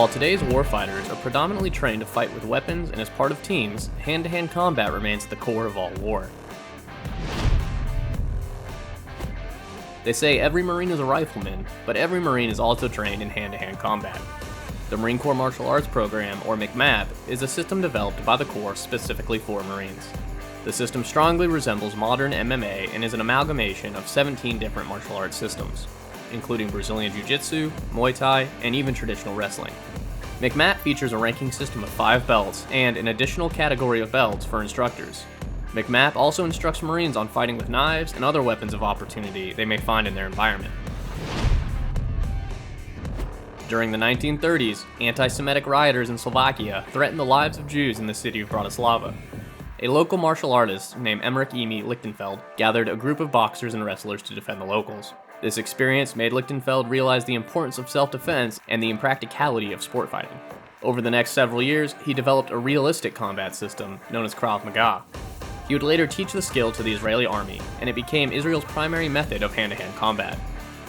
While today's warfighters are predominantly trained to fight with weapons and as part of teams, hand-to-hand combat remains at the core of all war. They say every Marine is a rifleman, but every Marine is also trained in hand-to-hand combat. The Marine Corps Martial Arts Program, or MCMAP, is a system developed by the Corps specifically for Marines. The system strongly resembles modern MMA and is an amalgamation of 17 different martial arts systems, including Brazilian Jiu-Jitsu, Muay Thai, and even traditional wrestling. MCMAP features a ranking system of 5 belts and an additional category of belts for instructors. MCMAP also instructs Marines on fighting with knives and other weapons of opportunity they may find in their environment. During the 1930s, anti-Semitic rioters in Slovakia threatened the lives of Jews in the city of Bratislava. A local martial artist named Emmerich Emi Lichtenfeld gathered a group of boxers and wrestlers to defend the locals. This experience made Lichtenfeld realize the importance of self-defense and the impracticality of sport fighting. Over the next several years, he developed a realistic combat system known as Krav Maga. He would later teach the skill to the Israeli army, and it became Israel's primary method of hand-to-hand combat.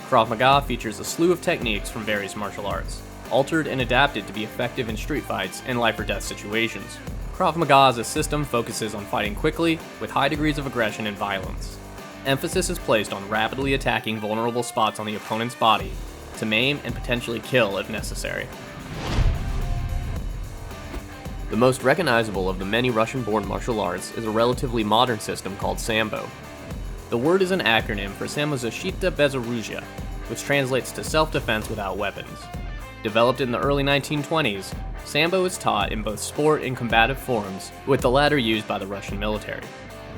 Krav Maga features a slew of techniques from various martial arts, altered and adapted to be effective in street fights and life-or-death situations. Krav Maga as a system focuses on fighting quickly, with high degrees of aggression and violence. Emphasis is placed on rapidly attacking vulnerable spots on the opponent's body to maim and potentially kill if necessary. The most recognizable of the many Russian-born martial arts is a relatively modern system called Sambo. The word is an acronym for Samozащита без оружия, which translates to self-defense without weapons. Developed in the early 1920s, Sambo is taught in both sport and combative forms, with the latter used by the Russian military.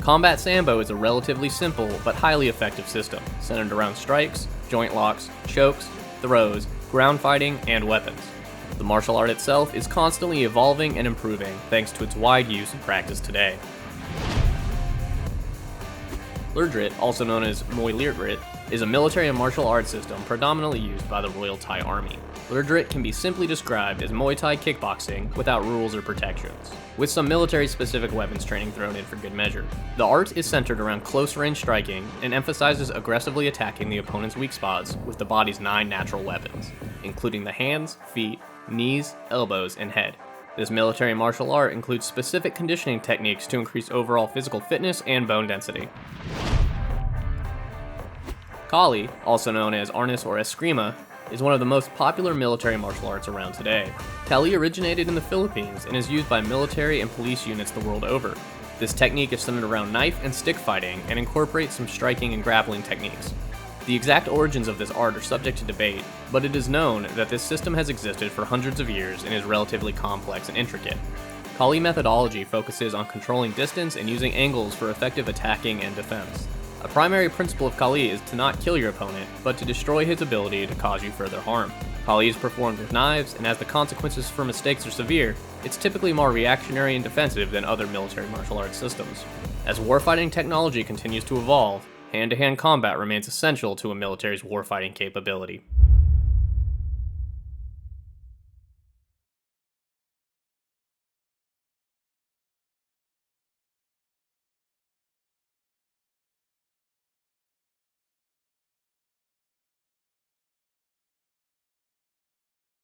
Combat Sambo is a relatively simple but highly effective system, centered around strikes, joint locks, chokes, throws, ground fighting, and weapons. The martial art itself is constantly evolving and improving thanks to its wide use and practice today. Lurdrit, also known as Muay Lurdrit, is a military and martial arts system predominantly used by the Royal Thai Army. Lurdrit can be simply described as Muay Thai kickboxing without rules or protections, with some military-specific weapons training thrown in for good measure. The art is centered around close-range striking and emphasizes aggressively attacking the opponent's weak spots with the body's 9 natural weapons, including the hands, feet, knees, elbows, and head. This military martial art includes specific conditioning techniques to increase overall physical fitness and bone density. Kali, also known as Arnis or Eskrima, is one of the most popular military martial arts around today. Kali originated in the Philippines and is used by military and police units the world over. This technique is centered around knife and stick fighting and incorporates some striking and grappling techniques. The exact origins of this art are subject to debate, but it is known that this system has existed for hundreds of years and is relatively complex and intricate. Kali methodology focuses on controlling distance and using angles for effective attacking and defense. A primary principle of Kali is to not kill your opponent, but to destroy his ability to cause you further harm. Kali is performed with knives, and as the consequences for mistakes are severe, it's typically more reactionary and defensive than other military martial arts systems. As warfighting technology continues to evolve, hand-to-hand combat remains essential to a military's warfighting capability.